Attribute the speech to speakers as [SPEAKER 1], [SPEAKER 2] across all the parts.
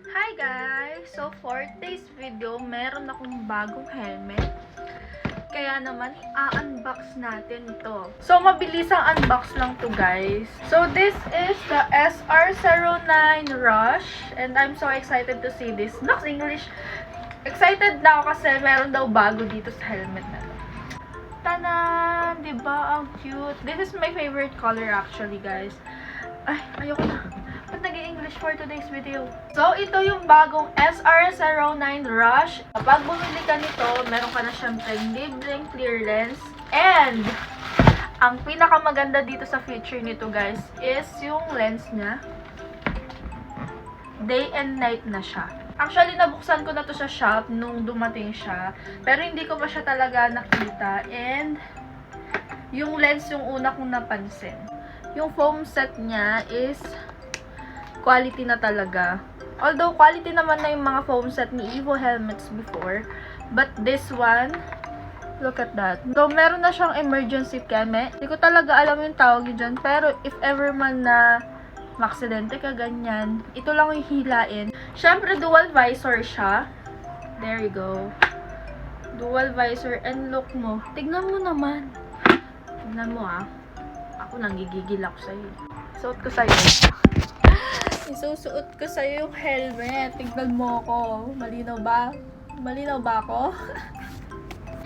[SPEAKER 1] Hi guys! So for today's video, meron akong bagong helmet. Kaya naman, i-unbox natin ito. So mabilis ang unbox lang to guys. So this is the SR09 Rush. And I'm so excited to see this. Nox English! Excited na ako kasi meron daw bago dito sa helmet na to. Tanan! Diba? Ang cute. This is my favorite color actually guys. Ay, ayoko na. Ba't nag-i-English for today's video? So, ito yung bagong SR09 Rush. Kapag bumili ka nito, meron ka na syempre libreng clear lens. And, ang pinakamaganda dito sa feature nito guys, is yung lens niya. Day and night na siya. Actually, nabuksan ko na to sa shop nung dumating siya. Pero hindi ko pa siya talaga nakita. And, yung lens yung una kong napansin. Yung foam set niya is quality na talaga. Although, quality naman na yung mga foam set ni Evo helmets before. But this one, look at that. So, meron na siyang emergency keme. Hindi ko talaga alam yung tawag yun dyan. Pero, if ever man na maksidente ka ganyan, ito lang yung hilain. Siyempre, dual visor siya. There you go. Dual visor. And look mo. Tignan mo naman. Tignan mo ah. Ako nanggigigil ako sa'yo. Suot ko sa'yo. Isusuot ko sa'yo yung helmet. Tignan mo ako. Malinaw ba? Malinaw ba ako?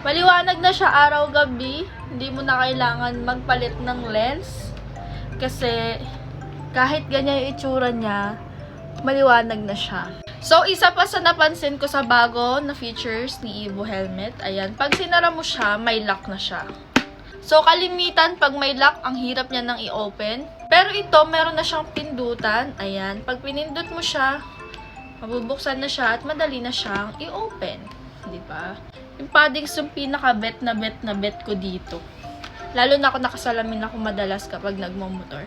[SPEAKER 1] Maliwanag na siya araw-gabi. Hindi mo na kailangan magpalit ng lens. Kasi kahit ganyan yung itsura niya, maliwanag na siya. So, isa pa sa napansin ko sa bago na features ni Evo helmet. Ayan, pag sinara mo siya, may lock na siya. So, kalimitan, pag may lock, ang hirap niya nang i-open. Pero ito, meron na siyang pindutan. Ayan. Pag pinindot mo siya, mabubuksan na siya at madali na siyang i-open. Diba? Yung paddings yung pinaka-bet na bet ko dito. Lalo na ako nakasalamin ako madalas kapag nagmamotor.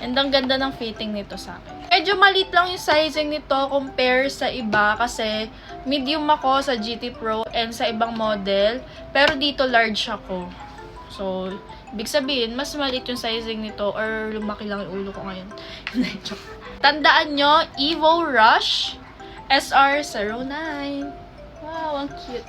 [SPEAKER 1] And ang ganda ng fitting nito sa akin. Medyo maliit lang yung sizing nito compare sa iba kasi medium ako sa GT Pro and sa ibang model. Pero dito large ako. So, ibig sabihin, mas maliit yung sizing nito or lumaki lang yung ulo ko ngayon. Tandaan nyo, Evo Rush SR09. Wow, ang cute.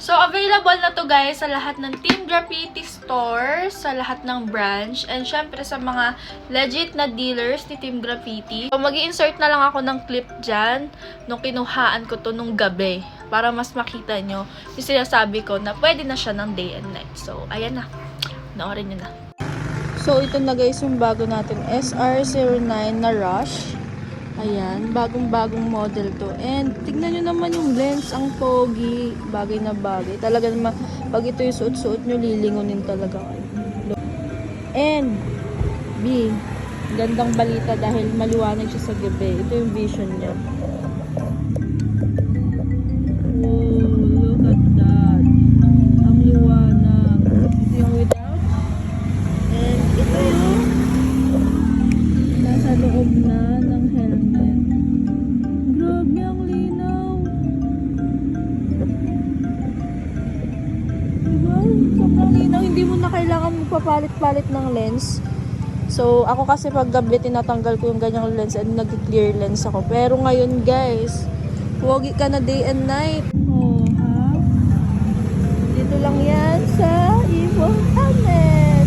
[SPEAKER 1] So, available na to guys sa lahat ng Team Graffiti stores, sa lahat ng branch, and syempre sa mga legit na dealers ni Team Graffiti. So, mag-i-insert na lang ako ng clip dyan nung kinuhaan ko to nung gabi para mas makita nyo yung sinasabi ko na pwede na siya ng day and night. So, ayan na. Noorin nyo na. So, ito na guys yung bago natin. SR09 na Rush. Ayan, bagong-bagong model to. And, tignan nyo naman yung lens, ang pogi. Bagay na bagay. Talaga naman, pag ito yung suot-suot nyo, lilingunin talaga kayo. And, B, gandang balita dahil maliwanag siya sa gabi. Ito yung vision niya. Look at that. Ang liwanag. Ito yung without. And, ito yung nasa loob na ng helmet. Grabe ang linaw. Diba? Sobrang linaw. Hindi mo na kailangan magpapalit-palit ng lens. So, ako kasi pag gabi tinatanggal ko yung ganyang lens and nag-clear lens ako. Pero ngayon guys, pogi ka na day and night. Oh, ha? Dito lang yan sa Evo helmet.